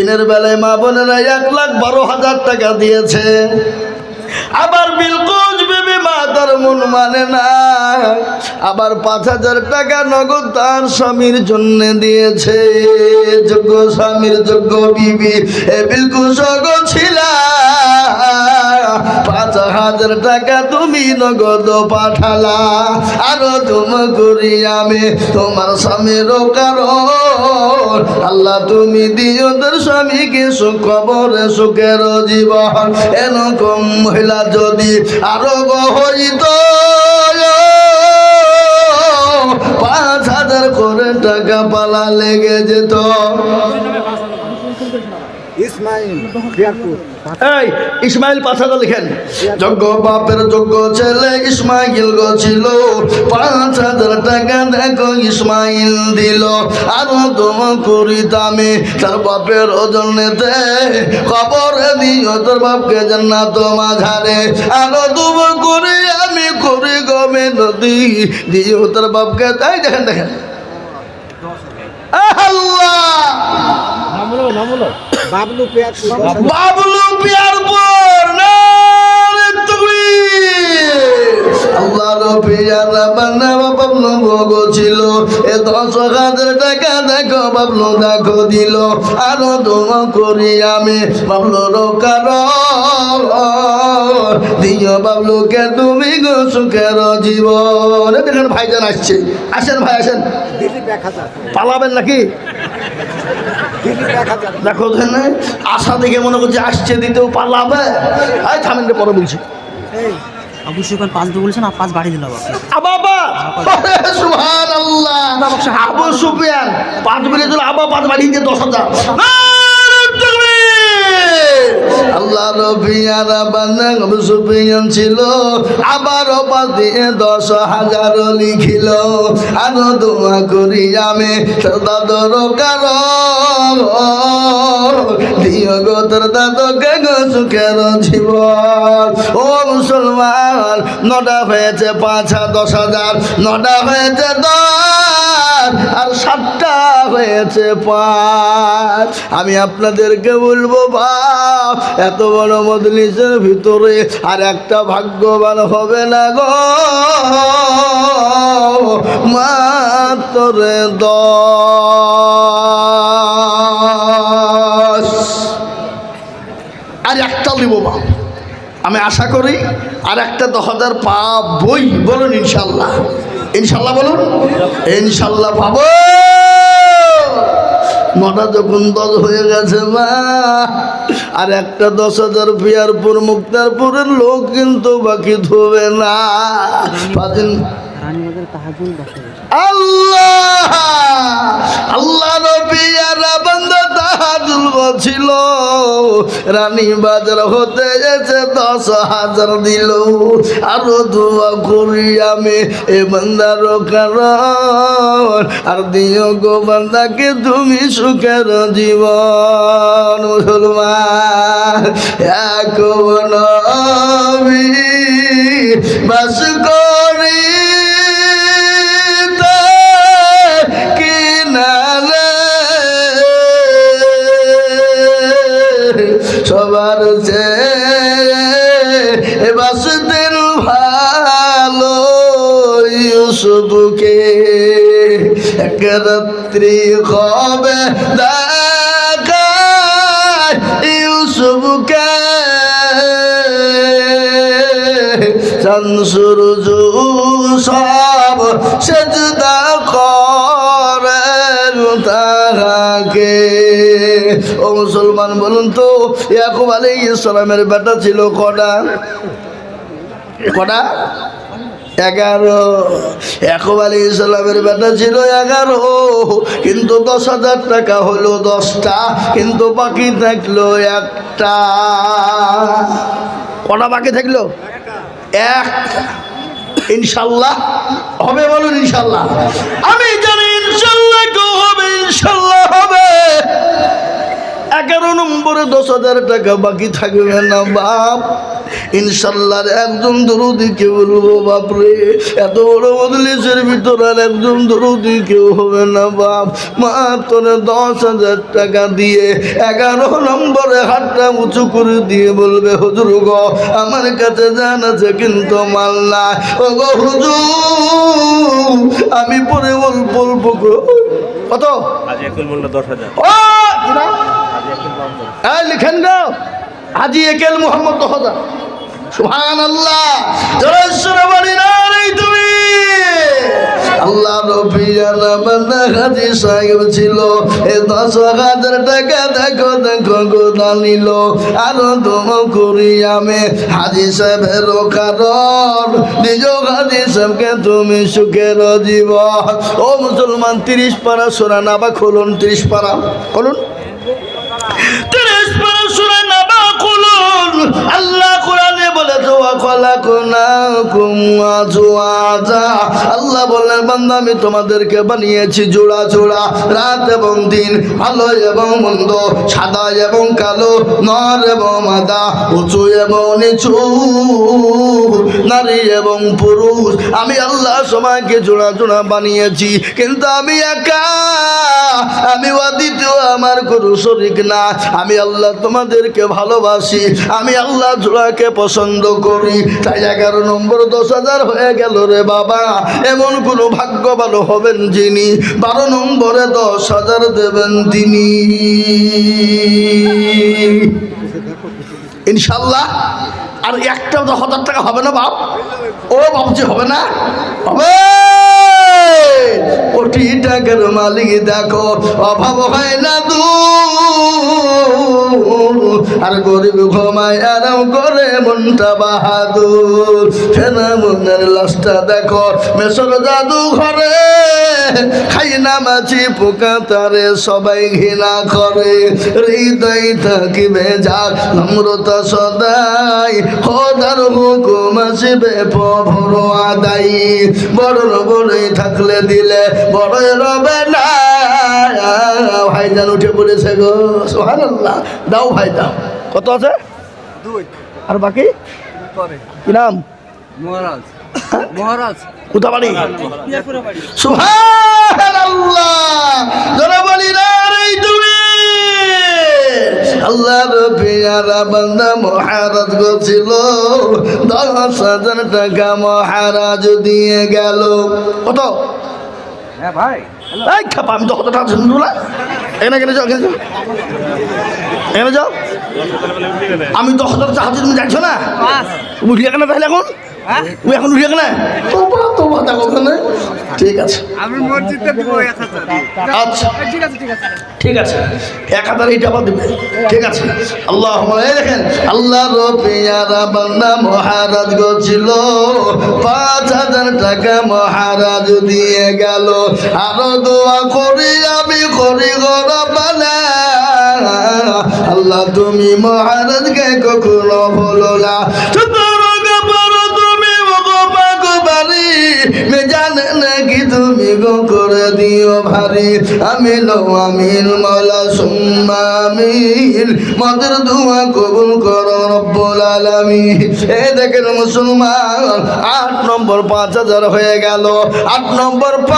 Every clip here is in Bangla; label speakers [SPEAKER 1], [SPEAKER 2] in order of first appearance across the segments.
[SPEAKER 1] দিনের বেলায় মা বোনেরা 1,12,000 টাকা দিয়েছে। আবার বিলকুস বিবি মা তার মন মানে না, আবার 5,000 টাকা নগদ তার স্বামীর জন্য দিয়েছে। যোগ্য স্বামীর যোগ্য বিবি এ বিলকুস গো ছিলা, 5,000 টাকা তুমি নগদ পাঠালা। আরো তুমি করি আমি তোমার স্বামীর কারণ, আল্লাহ তুমি দিও তোর স্বামীকে সুখ কবরে সুখের জীবন। এরকম মহিলা যদি আরো হইত 5,000 করে টাকা পালা লেগে যেত। ইসমাইল 5,000 লিখেন। যোগ্য বাপের যোগ্য ছেলে ইসমাইল গো ছিল, 5,000 টাকা দেখো ইসমাইল দিল। আরো তুম করিতামে তার বাপের ওজনেতে খবরে দিও তোর বাপকে জান্নাত মাঝারে। আরো তুম করি আমি করি গমে নদী দিও তোর বাপকে। তাই দেখেন দেখেন আল্লাহ বাবলু পিয়ারপুর আল্লাহর পিয়ারা বান্দা বাবলু ভোগ ছিল। এ 10,000 টাকা দেখো বাবলু দেখো দিল। আরো দোয়া করি আমি বাবলুর কারণ, দিও বাবলুকে তুমি গো সুখের জীবন। দেখেন ভাইজান আসছে, আসেন ভাই আসেন। পালাবেন নাকি? দেখো আশা দেখে মনে করছে আসছে দিতেও পালাবে। থামেন পরে বলছি।
[SPEAKER 2] আবু সুফিয়ান 5 দিয়ে বলেছেন, 5 বাড়ি দিল
[SPEAKER 1] বাবা। সুবহানাল্লাহ। আবু সুফিয়ান 5 বলেছিল, আবা 5 বাড়িয়ে দিয়ে 10,000। আল্লাহ রবিয়ারা বান্দা আবু সুফিয়ান ছিল, আবার 5 দিয়ে 10,000 লিখিল। আরো দোয়া করি আমি দাদর কারণ, দিও গো তোর দাদকে গো সুখের জীবন। ও মুসলমান, 9টা হয়েছে 5 আর 10,000, 9টা হয়েছে 10 আর 7টা হয়েছে 5। আমি আপনাদেরকে বলবো বাপ, এত বড় মজলিসের ভিতরে আর একটা ভাগ্যবান হবে না গো, মাত্র 10। আর একটা দিব বাপ, আমি আশা করি আর একটা 10,000 পাবই। বলুন ইনশাল্লাহ, ইনশাল্লাহ বলুন ইনশাল্লাহ পাবো। 9টা যখন 10 হয়ে গেছে মা, আর একটা 10,000 পিয়ারপুর মুক্তারপুরের লোক কিন্তু বাকি ধোবে না। আল্লাহ আল্লাহ নবিয়ারা বান্দা তাহাজ্জুদ ছিল, রানী বাজার হতে গেছে 10,000 দিল। আরো দোয়া করি আমি এ বান্দার কারণ, আর দিও গো বান্দাকে তুমি সুখের জীবন। মুসলমান এক নবী বাস করি সবার চেয়ে বাসতেন ভালো ইউসুফকে। এক রাত্রি হবে দেখা ইউসুফকে, চাঁদ-সূরজ সব সেজদা করে তাহাকে। ও মুসলমান বলুন তো, ইয়াকুব আলাইহিস সালামের বেটা ছিল কটা? 11। ইয়াকুব আলাইহিস সালামের বেটা ছিল 11, কিন্তু 10,000 টাকা হলো 10টা, কিন্তু বাকি থাকলো একটা। কটা বাকি থাকলো? 1। ইনশাল্লাহ হবে, বলুন ইনশাল্লাহ। আমি জানি ইনশাল্লাহ হবে, ইনশাল্লাহ হবে। 11 নম্বরে 10,000 টাকা বাকি থাকবে না বাপ। ইনশাল্লাহ একজন দরুদি কেউ বলবো বাপরে এত বড় মজলিসের ভিতর আর একজন দরুদি কেউ হবে না বাপ মাত্র 10,000 টাকা দিয়ে 11 নম্বরে হাতটা উঁচু করে দিয়ে বলবে হুজুর গো আমার কাছে জান আছে কিন্তু মাল নাই ও গো হুজুর আমি পরে অল্প অল্প কত
[SPEAKER 3] আজ একুল মূল্য 10,000
[SPEAKER 1] ও লিখেন গো হাজি একেল মোহাম্মদ 10,000 সুবহানাল্লাহ জোরে বলি না রে তুমি আল্লাহ রবিয়ানা বান্দা হাজি সাহেব ছিল এই 10,000 টাকা দেখো দেখো গোদা নিল আরো দম করি আমি হাজি সাহেবের কারণ নিজ হাজি সাহেবকে তুমি সুখের জীবন ও মুসলমান 30 পারা সূরা নাবা খুলুন 30 পারা খুলুন 30 পারা সূরা নাবা খুলুন আল্লাহ কোরআনে বলেছে ওয়া খালাকনাকুম আজওয়াজা আল্লাহ বলেন বান্দা আমি তোমাদেরকে বানিয়েছি জোড়া জোড়া রাত এবং দিন ভালো এবং মন্দ সাদা এবং কালো নর এবং মাদা উঁচু এবং নিচু নারী এবং পুরুষ আমি আল্লাহ সবাইকে জোড়া জোড়া বানিয়েছি কিন্তু আমি একা আমি অদ্বিতীয় আমার কোনো শরীক না আমি আল্লাহ তোমাদেরকে ভালোবাসি আমি আল্লাহ জোড়াকে পছন্দ করি তাই 11 নম্বর 10,000 হয়ে গেল রে বাবা এমন কোনো ভাগ্যবান হবেন যিনি 12 নম্বরে 10,000 দেবেন তিনি ইনশাল্লাহ আর একটা 10,000 টাকা হবে না বাপ ও বাবজি হবে না হবে কোটি টাকার মালিক দেখো অভাব হয় না আর গরিব ঘুমায় আরাম করে মনটা বাহাদুর ফেনা মনের লাশটা দেখো মেসর জাদু ঘরে খাই না মাছি পোকা তারে সবাই ঘৃণা করে হৃদয় থাকিবে যার নম্রতা সদাই খোদার হুকুম আসবে প্রভুর আদায় বড় বড়ই থাকলে দিলে বড়ই রবে না ভাইজান উঠে পড়েছে গো সুবহানাল্লাহ দাও ভাই দাও কত আছে 2 আর বাকি কি নাম
[SPEAKER 2] মহারাজ মহারাজ
[SPEAKER 1] কোথা বাড়ি সুবহানাল্লাহ জোরে বলি না রে তুমি আল্লাহর পেয়ারা বান্দা মহারাজ গছিল 10,000 টাকা মহারাজ দিয়ে গেল কত
[SPEAKER 2] হ্যাঁ ভাই
[SPEAKER 1] এই খাপা আমি 10,000 টাকা শুনবো না এখানে যাও এখানে যাও আমি 10,000 চাচ্ছি তুমি যাচ্ছ না উঠিয়ে কেন তাহলে এখন তুমি এখন উঠিয়ে কেন তোমার দেখো ওখানে ঠিক আছে
[SPEAKER 2] আমি মসজিদে দেব 1,000
[SPEAKER 1] আচ্ছা
[SPEAKER 2] ঠিক আছে
[SPEAKER 1] 1,000 এটা আবার দেবে ঠিক আছে আল্লাহ এই দেখেন আল্লাহর পেয়ারা বান্দা মহারাজ গছিল 5,000 টাকা মহারাজ দিয়ে গেল আরো দোয়া করি আমি করি গো রব্বানা আল্লাহ তুমি মহারাজকে কখনো ভুলো না জানে নাকি তুমি গো করে দিও ভারী আমিন আমিন মওলা সুম্মা আমিন মদের দোয়া কবুল করো রব্বুল আলামিন এই দেখেন মুসলমান 8 নম্বর 5,000 হয়ে গেল 8 নম্বর 5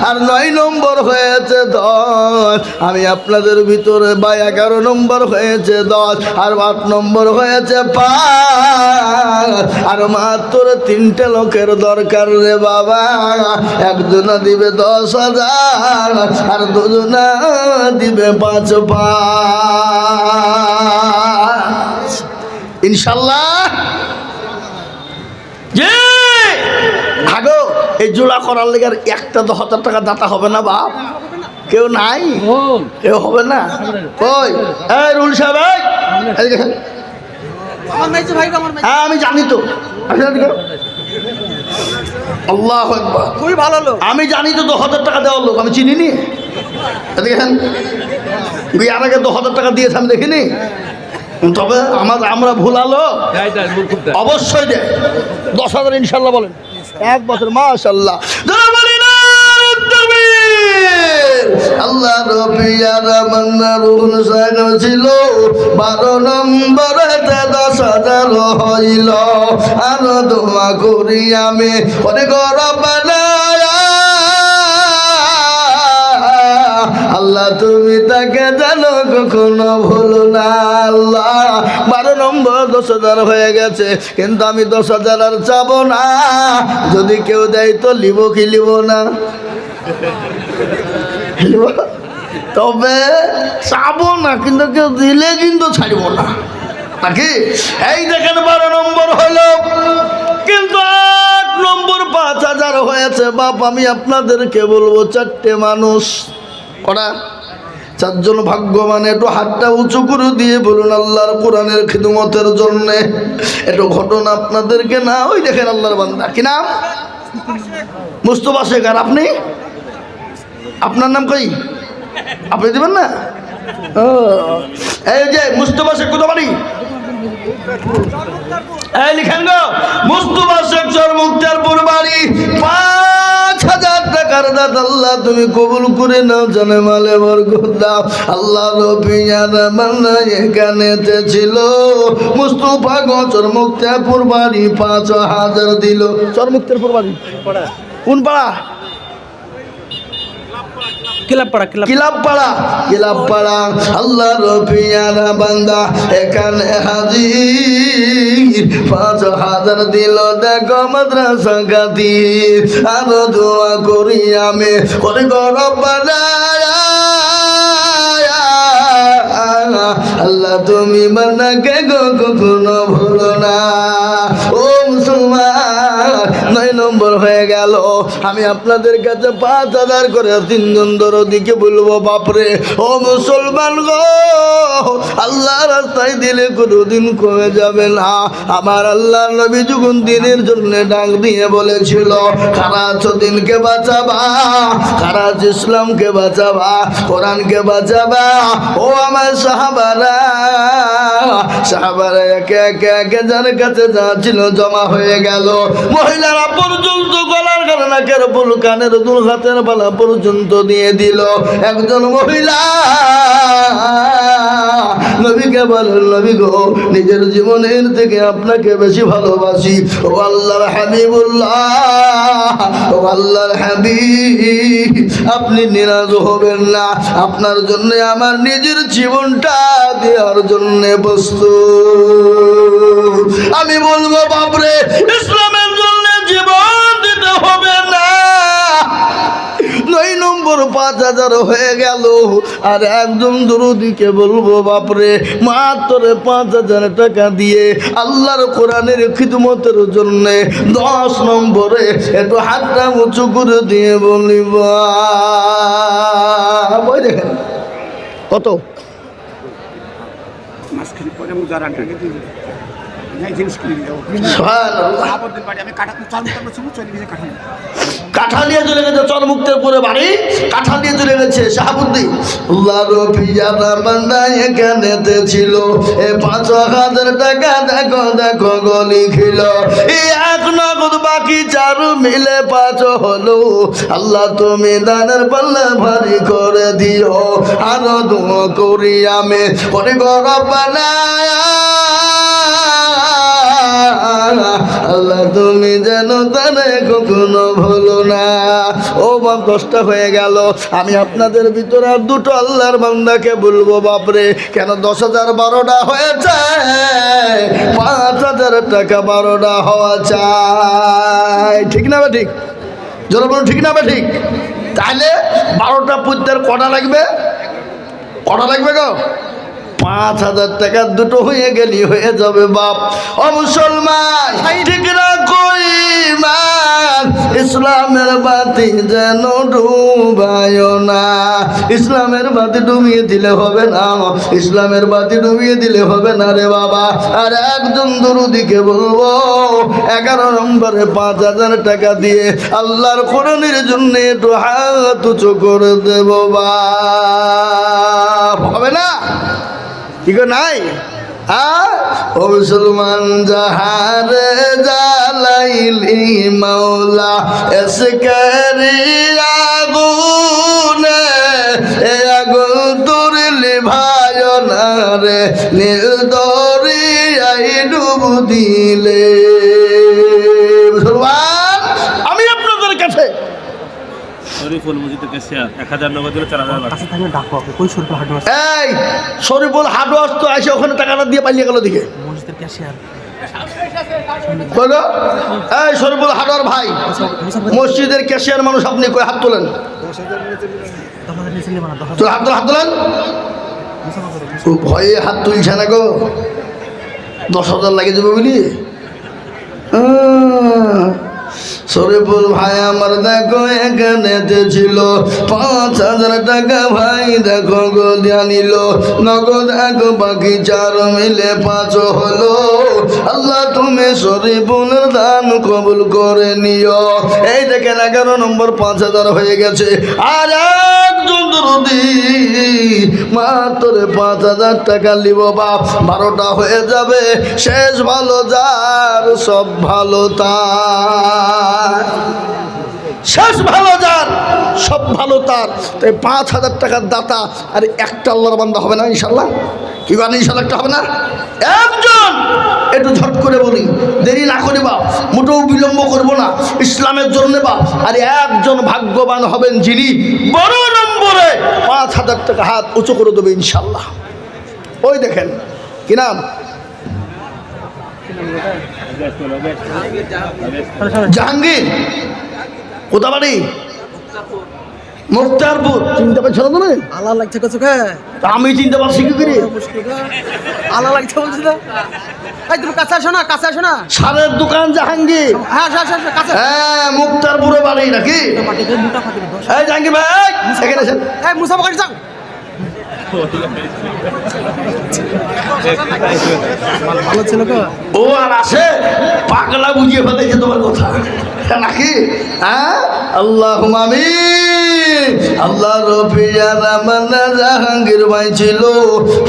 [SPEAKER 1] আর 9 নম্বর হয়েছে 10 আমি আপনাদের ভিতরে বা 11 নম্বর হয়েছে 10 আর 8 নম্বর হয়েছে 5 আর মাত্র 3টে লোকের দরকার রে বাবা একজনা দিবে 10,000 আর দুজনা দিবে 5 ইনশাল্লাহ আগো এই জোড়া করার লেগে একটা 10,000 টাকা দাতা হবে না বাপ কেউ নাই কেউ হবে না কই এই রুল সাহেব এই দেখেন হ্যাঁ আমি জানি তো আল্লাহু আকবার
[SPEAKER 2] খুবই ভালো লোক
[SPEAKER 1] আমি জানি তো 10,000 টাকা দেওয়ার লোক আমি চিনি নি দেখেন বিয়ার আগে 10,000 টাকা দিয়েছে আমি দেখিনি তবে আমরা ভুলালো অবশ্যই দেয় 10,000 ইনশাল্লাহ বলেন 1 বছর মাশাআল্লাহ আল্লাহ রবিয়ার মান্না রুহুল সাগর ছিল 12 নম্বরেতে 10,000 হইল আর দোয়া করি আমি ওরে গরবানা আল্লাহ তুমি তাকে জানো কখনো ভুলো না আল্লাহ 12 নম্বর 10,000 হয়ে গেছে কিন্তু আমি 10,000 আর চাবো না যদি কেউ দেয় তো লিব কি লিব না লিব তবে চাবো না কিন্তু কেউ দিলে কিন্তু ছাড়ব না নাকি এই দেখেন 12 নম্বর হলো কিন্তু 8 নম্বর 5,000 হয়েছে বাপ আমি আপনাদেরকে বলবো 4টে মানুষ ওরা 4 জন ভাগ্যবান একটু হাতটা উঁচু করে দিয়ে বলুন আল্লাহর কোরআনের খিদমতের জন্য একটু ঘটনা আপনাদেরকে না ওই দেখেন আল্লাহর বান্দা কি নাম মুস্তফা শেখ আর আপনি আপনার নাম কই আপনি দিবেন না ও এই যে মুস্তফা শেখ কোথা বাড়ি এই লিখেন গো মুস্তফা শেখ চরমুক্তারপুর বাড়ি 5,000 টাকার দাত আল্লাহ তুমি কবুল করে নাও জানে মালে বরকত দাও আল্লাহ রবিয়ার মান্না এখানেতে ছিল মুস্তফা গো চরমুক্তারপুর বাড়ি 5,000 দিল চরমুক্তারপুর বাড়ি কোন পাড়া কিলাবপাড়া আল্লাহ রবিয়ারা বান্দা এখানে হাজির 5,000 দিল দেখো মাদ্রাসা গাতি আরো দোয়া করি আমি করে গরবানা আল্লাহ তুমি মান্নাকে গো কখনো ভুলো না ও মুসলমান 9 নম্বর হয়ে গেল আমি আপনাদের কাছে 5,000 করে 3 জন দরদিকে বলবো বাপরে ও মুসলমান গো আল্লাহ রাস্তায় দিলে কোনোদিন কমে যাবে না আমার আল্লাহ নবী যখন দিনের জন্য ডাক দিয়ে বলেছিল খারা আছো দিনকে বাঁচাবা খারা আছো ইসলামকে বাঁচাবা কোরআনকে বাঁচাবা ও আমার সাহাবারা একে একে একে যার কাছে যা ছিল জমা হয়ে গেল মহিলারা পর্যন্ত গলার নাকের ফুল কানের দুল হাতের বালা পর্যন্ত দিয়ে দিল একজন মহিলা নবীকে বলেন নবী গো নিজের জীবনের থেকে আপনাকে বেশি ভালোবাসি ও আল্লাহর হাবিবুল্লাহ ও আল্লাহর হাবিব আপনি নিরাশ হবেন না আপনার জন্য আমার নিজের জীবনটা দেওয়ার জন্য প্রস্তুত আমি বলবো বাপরে ইসলামের জন্য জীবন দিতে হবে না 9 নম্বর 5,000 হয়ে গেল আর একজন দরদিকে বলবো বাপরে মাত্র 5,000 টাকা দিয়ে আল্লাহর কোরআনের খিদমতের জন্য 10 নম্বরে একটু হাতটা উঁচু করে দিয়ে বলিব ওই দেখেন কত কাঁঠা নিয়ে চলে গেছে চরমুক্তের পরে বাড়ি কাঁঠা নিয়ে চলে গেছে শাহাবুদ্দিন এখানেতে ছিল 5,000 টাকা দেখো দেখো গলি খিল এই 1 নগদ বাকি 4 মিলে 5 হলো আল্লাহ তুমি দানের পাল্লা ভারী করে দিও আরো দোয়া করি আমি করে গরবানা আল্লাহ তুমি যেন তারে কখনো ভুলো না ও বাপ 10টা হয়ে গেল আমি আপনাদের ভিতরে আর 2টো আল্লাহর বান্দাকে বলবো বাপরে কেন 10,000 12টা হয়েছে 5,000 টাকা 12টা হওয়া চাই ঠিক না বা ঠিক জোরে বলুন ঠিক না বা ঠিক তাহলে 12টা পুত্রের কটা লাগবে গো 5,000 টাকা 2টো হয়ে গেলি হয়ে যাবে বাপ ও মুসলমান ঠিক না কই মান ইসলামের বাতি যেন ডুবায় না ইসলামের বাতি ডুবিয়ে দিলে হবে না ইসলামের বাতি ডুবিয়ে দিলে হবে না রে বাবা আর একজন দরুদিকে বলবো 11 নম্বরে 5,000 টাকা দিয়ে আল্লাহর কোরআনের জন্য একটু হাত উঁচু করে দেব বাপ হবে না ঠিক নাই ও মুসলমান জাহারে জালাইলি মাওলা এসকারি আগুনে এ আগুন তোর আমারে নীল দরিয়ায় ডুব দিলে। মুসলমান, আমি আপনাদের কাছে
[SPEAKER 3] শরীফুল মসজিদের ক্যাশিয়ার 1000 নগদ দিলে 4000 বাকি।
[SPEAKER 4] কাছে থাকলে ডাকো আপনি কোন শরীফুল হাটু আছে
[SPEAKER 1] এই শরীফুল হাটু আসতো এসে ওখানে টাকাটা দিয়ে পালিয়ে গেল দিকে
[SPEAKER 4] মসজিদের ক্যাশিয়ার
[SPEAKER 1] বলো। এই শরীফুল হাটুয়ার ভাই, মসজিদের ক্যাশিয়ার মানুষ, আপনি কই হাত তোলেন?
[SPEAKER 4] 10,000 নিচে নেবা না 10,000
[SPEAKER 1] তোর হাত তোলেন। ও ভয়ে হাত তুলছে না গো, 10,000 লাগে যাবে বুঝলি। শরীফুল ভাই আমার দেখো এখানেতে ছিল 5,000 টাকা, ভাই দেখো গো দিয়া নিল নগদ এক বাকি 4 মিলে 5 হলো। আল্লাহ তুমি শরীফুলের দান কবুল করে নিও। এই দেখেন 11 নম্বর 5,000 হয়ে গেছে। আর একজন দরদি মাত্র 5,000 টাকা লিব বাপ, 12টা হয়ে যাবে। শেষ ভালো যার সব ভালো তার, শেষ ভালো যার সব ভালো তার। তাই 5,000 টাকার দাতা আর একটা আল্লাহর বান্দা হবে না ইনশাল্লাহ? কি বলেন ইনশাল্লাহ? একটা হবে না? একজন, একটু ঝট করে বলি, দেরি না করি বাপ, মোটেও বিলম্ব করবো না ইসলামের জন্য বাপ। আর একজন ভাগ্যবান হবেন যিনি বড় নম্বরে 5,000 টাকা হাত উঁচু করে দেবে ইনশাল্লাহ। ওই দেখেন কি নাম? জাহাঙ্গীর। কোথা বাড়ি? মুক্তারপুর। চিনতে পারছো না তুমি?
[SPEAKER 4] আল্লাহ লাগছে কচুকে
[SPEAKER 1] তা আমি চিনতে পারছি কি করে?
[SPEAKER 4] আল্লাহ লাগছে বলছিস তো। এই তুমি কাছে আসো না, কাছে আসো না।
[SPEAKER 1] সারের দোকান জাহাঙ্গীর।
[SPEAKER 4] হ্যাঁ আসো আসো কাছে।
[SPEAKER 1] হ্যাঁ, মুক্তারপুরে বাড়ি নাকি?
[SPEAKER 4] পাটিকে মোটা পাটিকে 10।
[SPEAKER 1] এই জাহাঙ্গীর ভাই এখানে এসেন।
[SPEAKER 4] এই মুসা পকেট যাও। ভালো ছিল গো।
[SPEAKER 1] ও আর আসে, পাগলা বুঝিয়ে ফেলেছে তোমার কথা নাকি? হ্যাঁ, আল্লাহ আমিন। আল্লাহ রফিয়া রামানা জাহাঙ্গীর ভাই ছিল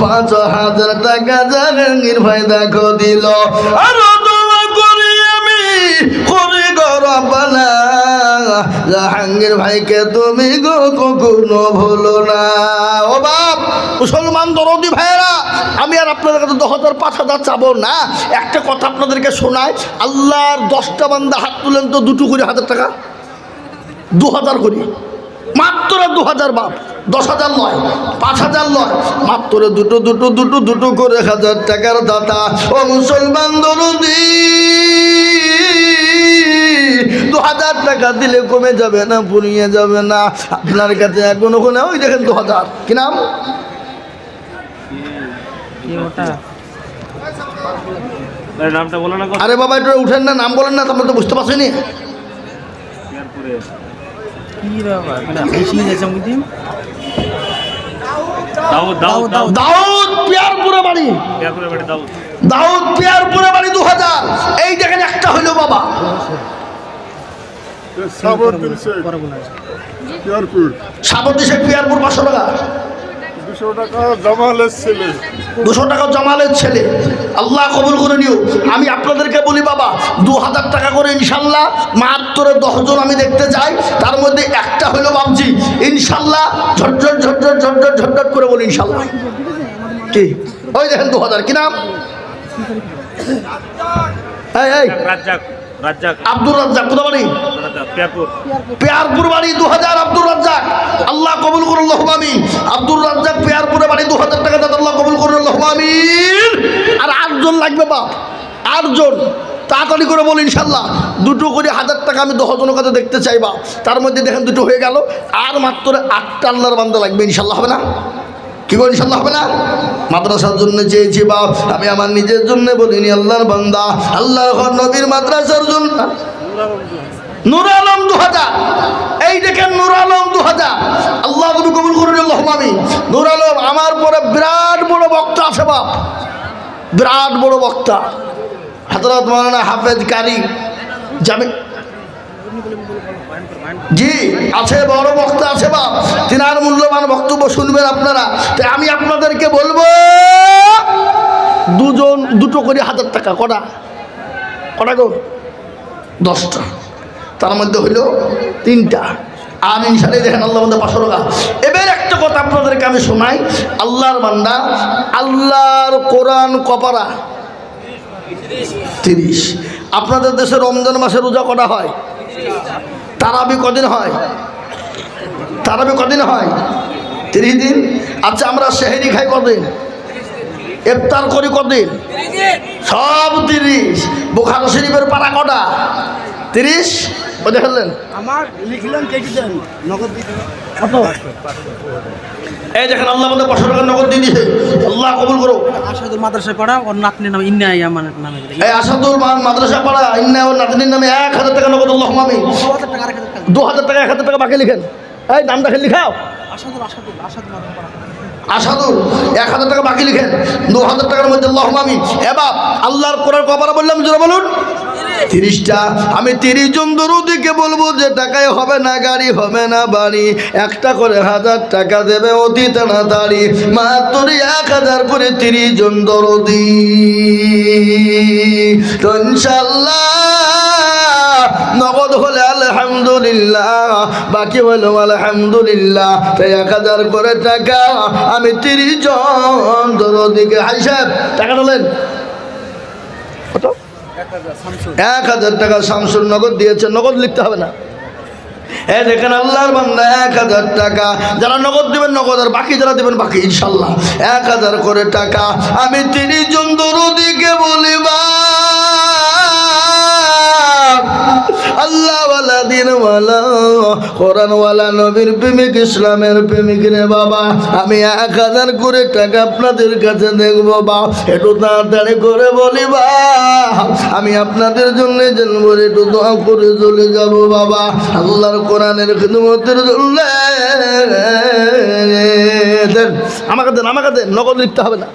[SPEAKER 1] 5,000 টাকা জাহাঙ্গীর ভাই দেখো দিল। আর দোয়া করি আমি করি গরবানা, জাহাঙ্গীর ভাইকে তুমি গো কখনো ভুলো না। ও বাপ, মুসলমান দরদি ভাইয়েরা, আমি আর আপনাদের কাছে 10,000 5,000 চাবো না। একটা কথা আপনাদেরকে শোনায়, আল্লাহর 10টা বান্দা হাত তুলেন তো 2 করে 1,000 টাকা, 2,000 করি মাত্র 2,000 বাপ, 10,000 নয়, 5,000 নয়, মাত্র দুটো করে 1,000 টাকার দাতা। ও মুসলমান দরদি, 2,000 টাকা দিলে কমে যাবে না, পুড়িয়ে যাবে না আপনার কাছে এখন ওখানে? ওই দেখেন 2,000। কি নাম?
[SPEAKER 3] নামটা বলো না।
[SPEAKER 1] আরে বাবা একটু উঠেন না, নাম বলেন না, তোমরা তো বুঝতে পারছি।
[SPEAKER 4] কি বাবা মানে বেশি যাচ্ছে মুদি।
[SPEAKER 1] দাউদ পিয়ারপুরে বাড়ি, দাউদ পিয়ারপুরে বাড়ি 2,000। এই দেখেন একটা হইলো বাবা। সাবরদিন শেখ পিয়ারপুর 500 টাকা,
[SPEAKER 5] 200 টাকা জামালের ছেলে।
[SPEAKER 1] 200 টাকা জামালের ছেলে। আল্লাহ কবুল করে নিও। আমি আপনাদেরকে বলি বাবা, 2,000 টাকা করে ইনশাল্লাহ মাত্র 10 জন আমি দেখতে চাই, তার মধ্যে একটা হলো বাবজি ইনশাল্লাহ। ঝটঝট ঝটঝট ঝটঝট ঝটঝট করে বলি ইনশাল্লাহ। কি? ওই দেখেন 2,000। কি নাম? এই আব্দুর রাজ্জাক। কোথা বাড়ি? পেয়ারপুর বাড়ি 2,000 আব্দুর রাজ্জাক। আল্লাহ কবুল করুন আল্লাহুম্মা আমিন। আব্দুর রাজ্জাক পেয়ারপুরে বাড়ি 2,000 টাকা দাদা, আল্লাহ কবুল করুন আল্লাহুম্মা আমিন। আর 8 জন লাগবে বাপ, 8 জন তাড়াতাড়ি করে বলি ইনশাল্লাহ। 2 করে 1,000 টাকা আমি 10 জনের কাছে দেখতে চাই বাপ। তার মধ্যে দেখেন 2 হয়ে গেল, আর মাত্র 8টা আল্লাহর বান্দা লাগবে ইনশাল্লাহ। হবে না? কি বল ইনশাল্লাহ? হবে না? মাদ্রাসার জন্য চেয়েছি বাপ, আমি আমার নিজের জন্য বলিনি, আল্লাহর বান্দা আল্লাহর নবীর মাদ্রাসার জন্য। নূর আলম 2,000। এই দেখেন নূর আলম 2,000। আল্লাহ কবুল করুন আল্লাহুম্মা আমিন। নূর আলম আমার পরে বিরাট বড় বক্তা আছে বাপ, বিরাট বড় বক্তা হযরত মাওলানা হাফেজ কারি জামি। জি আছে, বড় বক্তা আছে বাপ, তিনার মূল্যবান বক্তব্য শুনবেন আপনারা। তাই আমি আপনাদেরকে বলবো 2 করে 1,000 টাকা। কটা গো? 10টা। তার মধ্যে হইল 3টা। আর ইনশাআল্লাহ দেখেন আল্লাহ বন্ধু 500 টাকা। এবার একটা কথা আপনাদেরকে আমি শোনাই। আল্লাহর বান্দা, আল্লাহর কোরআন কপারা 30। আপনাদের দেশে রমজান মাসে রোজা কটা হয়? তারাবি কদিন হয়? তারাবি কদিন হয়? 30 দিন। আচ্ছা, আমরা সেহরি খাই কদিন? ইফতার করি কদিন? সব 30। বুখারী শরীফের পারা কটা? 30। ও দেখলেন,
[SPEAKER 4] আমার লিখলেন কেটে দেন, নগদ দিতে কত?
[SPEAKER 1] এই দেখেন আল্লাহ আমাদের 500 টাকা নগদ দিয়ে দিয়েছে। আল্লাহ কবুল করো।
[SPEAKER 4] আসাদুল মাদ্রাসায় পড়া, ওর নাতনির নাম ইন্নাই আমার নামে।
[SPEAKER 1] এই আসাদুল মাদ্রাসা পাড়া ইন্না ওর নাতনির নামে 1000 টাকা নগদ। আল্লাহুম্মা আমিন।
[SPEAKER 4] 2000 টাকা,
[SPEAKER 1] 2000 টাকা, 1000 টাকা বাকি লিখেন। এই নামটা খেলে লিখাও।
[SPEAKER 4] আসাদুল মাদ্রাসা।
[SPEAKER 1] আসাদুল 1000 টাকা বাকি লিখেন। 2000 টাকার মধ্যে আল্লাহুম্মা আমিন। এবার আল্লাহর কোরআন কপারা বললাম, জোরে বলুন। 30টা। আমি 30 জন দরুদিকে বলবো যে টাকায় হবে না গাড়ি, হবে না বাড়ি, একটা করে 1000 টাকা দেবে অতি তাড়াতাড়ি। মাত্র 1000 করে 30 জন দরদি। তো ইনশাআল্লাহ নগদ হলে আলহামদুলিল্লাহ, বাকি হলো আলহামদুলিল্লাহ। তাই 1000 করে টাকা আমি 30 জন দরদিকে। হাই সাহেব টাকা দিলেন কত? 1000 টাকা শামসুর নগদ দিয়েছে। নগদ লিখতে হবে না। এই দেখেন আল্লাহর বান্দা 1000 টাকা যারা নগদ দিবেন নগদ, আর বাকি যারা দিবেন বাকি ইনশাল্লাহ 1000 করে টাকা আমি 30 জন দরদিকে বলিবা। আল্লাহওয়ালা, দিনওয়ালা, কোরআনওয়ালা, নবীর প্রেমিক, ইসলামের প্রেমিক রে বাবা, আমি 1000 করে টাকা আপনাদের কাছে দেখবো বা একটু তাড়াতাড়ি করে বলিবা। আমি আপনাদের জন্য জানবো, একটু দোয়া করে চলে যাব বাবা আল্লাহর কোরআনের খিদমতের জন্য। আমাকে দেন, আমাকে দেন, নগদ লিখতে হবে না।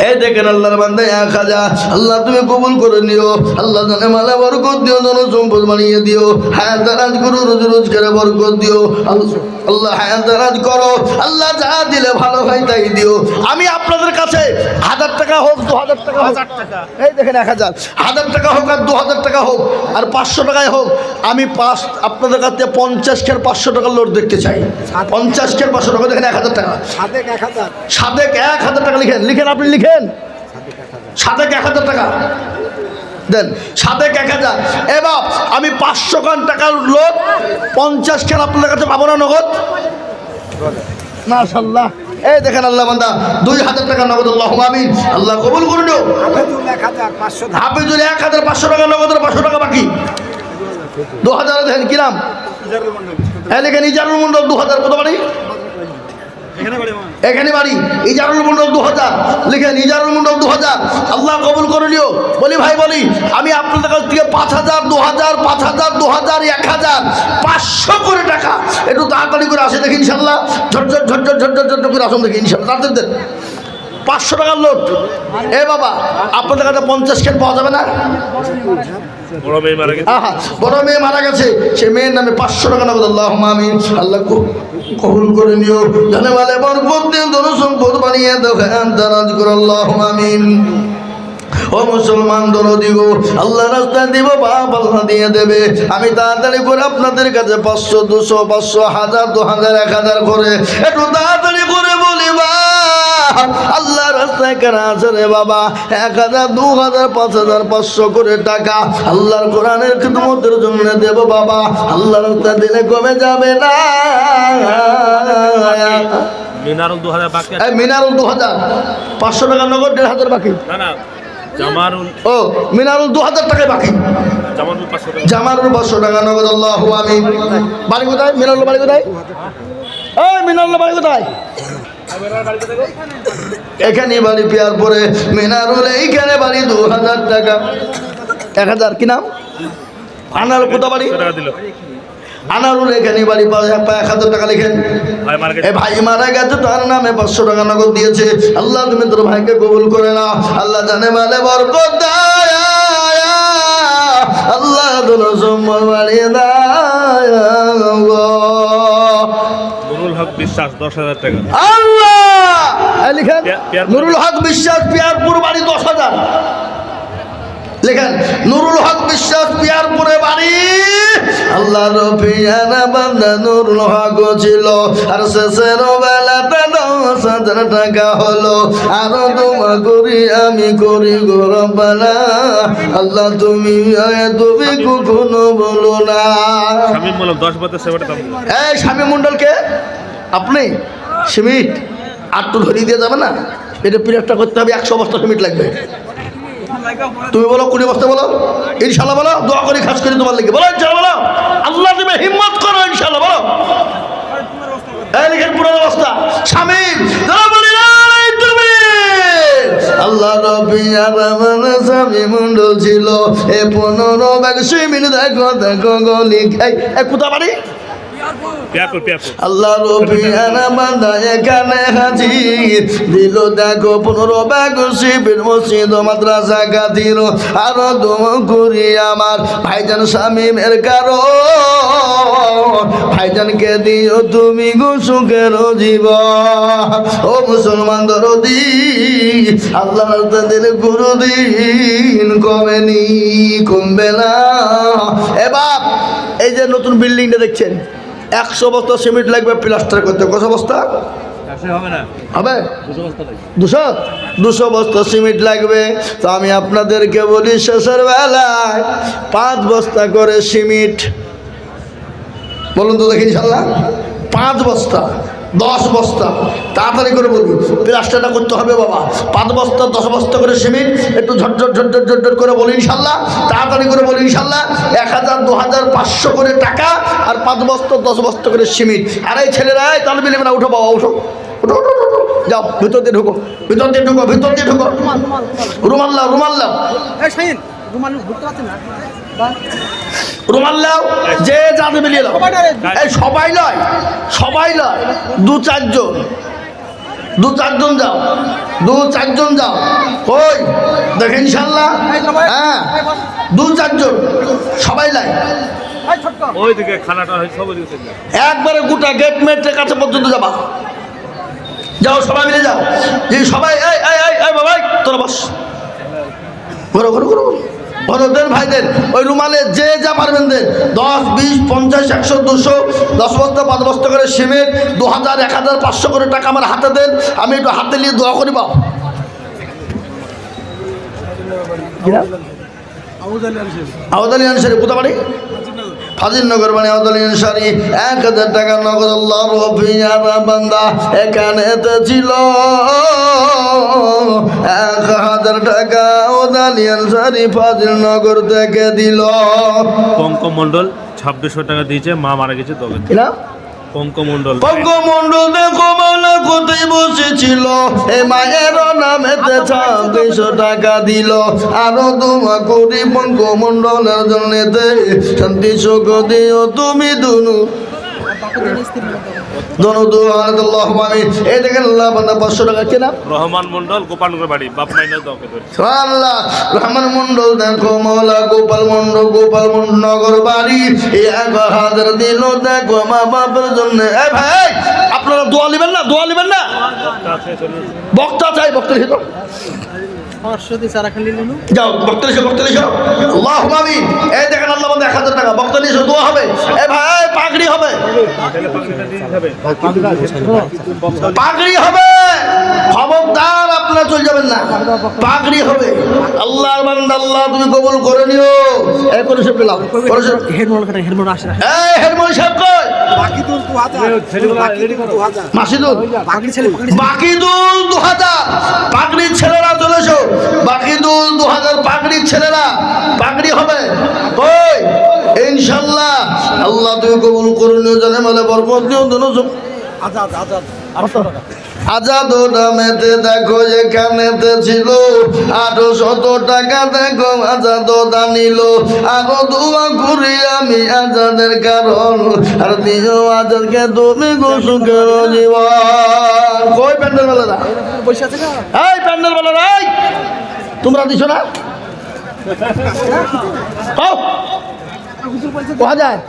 [SPEAKER 1] এই দেখেন আল্লাহর বান্দা 1000। আল্লাহ তুমি কবুল করে নিও। আল্লাহ জানে মালা বরকত দিও, ধন সম্পদ বানিয়ে দিও, হায়াত দারাজ করো, রোজগারে বরকত দিও। আল্লাহ হায়াত দারাজ করো। আল্লাহ যা দিলে ভালো হয় তাই দিও। আমি আপনাদের কাছে 1000 টাকা হোক, 2000 টাকা হোক, এই দেখেন 1000, 1000 টাকা হোক আর 2000 টাকা হোক আর 500 টাকায় হোক, আমি আপনাদের কাছে 50 খের 500 টাকার লোড দেখতে চাই। 50 খের 500 টাকা। দেখেন 1000 টাকা। সাদেক 1000 টাকা লিখেন, লিখেন, আপনি লিখেন। সাদেক 1000 টাকা দেন। সাদেক 1000। এবার আমি 500 খান টাকার লোড 50 খের আপনাদের কাছে পাবো না নগদ? মাশাআল্লাহ। এই দেখেন আল্লাহ বান্দা 2000 টাকা নগদ। আল্লাহুম্মা আমিন। আল্লাহ কবুল করে নিও। হাফিজুল 1500 টাকা নগদ, 500 টাকা বাকি। 2000 দেখেন কি নাম? লিখেন ইজারুল মন্ডল 2000। কত বাড়ি? এখানে বাড়ি। ইজারুল মন্ডল 2000 লিখেন। ইজারুল মন্ডল 2000। আল্লাহ কবুল করে নিও। বলি ভাই বলি, আমি আপনাদের কাছ থেকে 5000, 2000, 5000, 2000, 1000, 500 করে টাকা একটু তাড়াতাড়ি করে আসে দেখি ইনশাল্লাহ। ঝটঝট ঝটঝট ঝটঝট ঝটঝট করে আসুন দেখি ইনশাল্লাহ। তাড়াতাড়ি দেন। 500 টাকার লোড। এ বাবা, আপনাদের কাছে 50 খেন পাওয়া যাবে না?
[SPEAKER 3] বড় মেয়ে মারা গেছে।
[SPEAKER 1] বড় মেয়ে মারা গেছে, সে মেয়ের নামে 500 টাকা নগদ। আল্লাহুম্মা আমিন। আল্লাহ কবুল করে নিও। জানে মালে বরকত দিয়ে ধন সম্পদ বানিয়ে দাও, হায়াত দারাজ করো। আল্লাহুম্মা আমিন। ও মুসলমান দরদি গো, আল্লাহ রাস্তায় দিব, বাপ আল্লাহ দিয়ে দেবে। আমি তাড়াতাড়ি করে আপনাদের কাছে 500, 200, 500, 1000, 2000, 1000 করে একটু তাড়াতাড়ি করে বলিবা। আল্লাহ রাস্তায় কেন আছে রে বাবা? 1000, 2000, 5000, 500 করে টাকা আল্লাহর কোরআনের খিদমতের জন্য দেব বাবা। আল্লাহ রাস্তায় দিলে কমে যাবে না।
[SPEAKER 3] মিনারুল 2000 বাকি।
[SPEAKER 1] মিনারুল 2000, 500 টাকা নগদ, 1500 বাকি।
[SPEAKER 3] না না, জামারুল।
[SPEAKER 1] ও মিনারুল 2000 টাকায় বাকি।
[SPEAKER 3] জামারুল 500 টাকা।
[SPEAKER 1] জামারুল 500 টাকা নগদ। আল্লাহু আমিন। বাড়ি কোথায়? মিনারুল বাড়ি কোথায়? এই মিনারুল বাড়ি কোথায়? এখানে বাড়ি পেয়ার পরে মিনারুল এইখানে বাড়ি 2000 টাকা। 1000 কি নাম? আনারুল কোথা বাড়ি?
[SPEAKER 3] টাকা দিল।
[SPEAKER 1] আনারুল এখানে বাড়ি 1000 টাকা লিখেন। এ ভাই মারা গেছে, তার নামে 500 টাকা নগদ দিয়েছে। আল্লাহ তুমি তোর ভাইকে কবুল করে নাও। আল্লাহ জানে মালে বরকত দাও। আল্লাহ তোর সম্মান বাড়িয়ে দাও।
[SPEAKER 3] নুরুল হক বিশ্বাস 10000 টাকা।
[SPEAKER 1] আল্লাহ লিখেন। নুরুল হক বিশ্বাস, পিয়ারপুর বাড়ি 10,000 লেখেন নুরুল হক বিশ্বাস পিয়ারপুরে বাড়ি আল্লাহ রফিয়ানা বান্দা নুরুল হক ছিল আর শেষের বেলাতে 10,000 টাকা হলো আরো দোয়া করি আমি করি গো রব্বানা আল্লাহ তুমি কখনো বলো না
[SPEAKER 3] শামীম বললাম 10 বছর সেবাটা দাম
[SPEAKER 1] এই শামীম মন্ডলকে আপনি সিমেন্ট আটটু ধরিয়ে দিয়ে যাবে না এটা পিরিয়ডটা করতে হবে 100 বস্তা সিমেন্ট লাগবে তুমি বলো 20 বস্তা বলো ইনশাআল্লাহ বলো দোয়া করি খাস করে তোমার লাগবে বলো ইনশাআল্লাহ বলো আল্লাহ তুমি হিম্মত করো ইনশাআল্লাহ বলো এই লিখেন পুরো অবস্থা শামীম যারা বলি নাই তুমি আল্লাহ রব্বিয়া রহমান শামীম মন্ডল ছিল এ 15 ব্যাগ সিমেন্ট দেখো গলি এই কোথা বাড়ি
[SPEAKER 3] পিয়াপুর
[SPEAKER 1] আল্লাহ রবিয়ানা বান্দা এখানে হাজির দিল দেখো 15 ব্যাগ শিবির মসজিদ মাদ্রাসা গাদির আর দোয়া করি আমার ভাইজান শামীমের কারো ভাইজানকে দিও তুমি গো সুখের জীবন ও মুসলমান দরদি আল্লাহ তাদের গুরুদিন কমবে না এ বাপ এই যে নতুন বিল্ডিংটা দেখছেন 100 বস্তা সিমেন্ট লাগবে প্লাস্টার করতে কত বস্তা
[SPEAKER 3] হবে না
[SPEAKER 1] হবে
[SPEAKER 3] 200 বস্তা লাগবে
[SPEAKER 1] 200 বস্তা সিমেন্ট লাগবে তো আমি আপনাদেরকে বলি শেষের বেলায় 5 বস্তা করে সিমেন্ট বলুন তো দেখি ইনশাল্লাহ 5 বস্তা 10 বস্তা তাড়াতাড়ি করে বলবি প্লাস্টারটা করতে হবে বাবা 5 বস্তা 10 বস্তা করে সিমেন্ট একটু ঝটঝট করে বলি ইনশাল্লাহ তাড়াতাড়ি করে বলি ইনশাল্লাহ 1000 2000 500 করে টাকা আর 5 বস্তা 10 বস্তা করে সিমেন্ট আর এই ছেলেরা তাহলে মিলবে না উঠো বাবা উঠো যাও ভিতর দিয়ে ঢুকো রুমাল লাও
[SPEAKER 4] এই শাহিন রুমাল ঘুরতে পারছেন না
[SPEAKER 1] রুমাল লাও যে যাতে মিলিয়ে লাও এই সবাই নয় 2-4 জন যাও 2-4 জন যাও কই দেখেন ইনশাআল্লাহ হ্যাঁ 2-4 জন সবাই লাই
[SPEAKER 4] এই ছোট্ট
[SPEAKER 3] ওই দিকে খানাটা হয় সব দিকে
[SPEAKER 1] একবারে গোটা গেট মেটের কাছে পর্যন্ত যাবা যাও সবাই মিলে যাও যে সবাই এই বাবা তোরা বস ঘরো দেন ভাই দেন ওই রুমালে যে যা পারবেন দেন 10 20 50 100 200 10 বস্তা 5 বস্তা করে সিমেন্ট 2000 1000 500 করে টাকা আমার হাতে দেন আমি একটু হাতে নিয়ে দোয়া করি বাপ আউদালি আনসারি কোথা বাড়ি ফাজিলনগর মানে আউদালি আনসারি 1000 টাকা নগদ আল্লাহ রফিয়ানা বান্দা এখানেতে ছিল 1000 টাকা আউদালি আনসারি ফাজিলনগর থেকে দিল
[SPEAKER 3] পঙ্কজ মণ্ডল 2600 টাকা দিয়েছে মা মারা গেছে তবে
[SPEAKER 1] কিনা
[SPEAKER 3] পঙ্কজ মণ্ডল
[SPEAKER 1] দেখো মাওলা কোথায় বসেছিল এ মায়ের নামেতে 2600 টাকা দিল আরো দোয়া করি পঙ্কজ মণ্ডলের জন্যতে শান্তি সুখ দিও তুমি দুনু এই দেখেন আল্লাহ বান্দা 500 টাকা কেনা
[SPEAKER 3] রহমান মণ্ডল গোপালনগর বাড়ি বাপ মাইনা দকে ধরে
[SPEAKER 1] আল্লাহ রহমান মণ্ডল দেখো মাওলা গোপাল নগর বাড়ি 1000 দিল দেখো মা বাবার জন্য এই ভাই আপনারা দোয়া নেবেন না বক্তা চাই বক্তা লিখো
[SPEAKER 4] 500 দিয়ে সারা খালি নিলু
[SPEAKER 1] যাও বক্তা লিখো আল্লাহুম্মা আমিন এই দেখেন আল্লাহ বান্দা 1000 টাকা বক্তা লিখো দোয়া হবে এই ভাই পাগড়ি হবে খবরদার আপনারা চলে যাবেন না পাগড়ি হবে আল্লাহর বান্দা আল্লাহ তুমি কবুল করে নিও এই করে সব পেলাম
[SPEAKER 4] হেডমোন আসে
[SPEAKER 1] এই হেডমোন সাহেব কই মাসিদুল বাকিদুল 2000 পাগড়ির ছেলেরা চলে এসো বাকিদুল 2000 পাগড়ির ছেলেরা পাগড়ি হবে কই ইনশাআল্লাহ আল্লাহ তুমি কবুল করে নিও জানে মানে বরকত দিও দোনো আজাদ নামেতে দেখো যেখানেতে ছিল 800 টাকা দেখো আজাদ দানিল আরো দোয়া করি আমি আজাদের কারণ আর দিও আজাদকে তুমি গো সুখের জীবন কই প্যান্ডেল বেলারা
[SPEAKER 4] বসে আছে না
[SPEAKER 1] এই প্যান্ডেল বেলারা এই তোমরা দিছো না কোথা যায়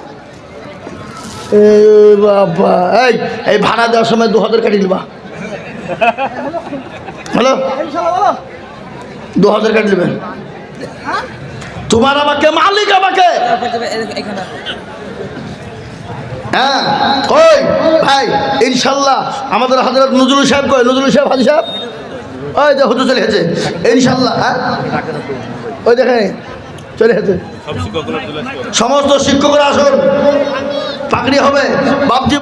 [SPEAKER 1] বাবা এই ভাড়া দেওয়ার সময় 2000 কাটি নিবা হ্যালো 2000 কাটি নেবেন তোমার আমাকে মালিক আমাকে হ্যাঁ কই ভাই ইনশাল্লাহ আমাদের হযরত নজরুল সাহেব কই নজরুল সাহেব হাজি সাহেব ওই যে হুজুর চলে গেছে ইনশাল্লাহ হ্যাঁ ওই দেখেন চলে গেছে
[SPEAKER 3] সব শিক্ষকগুলো চলে আসবে।
[SPEAKER 1] সমস্ত শিক্ষকরা আসুন পাগড়ি হবে বাপজি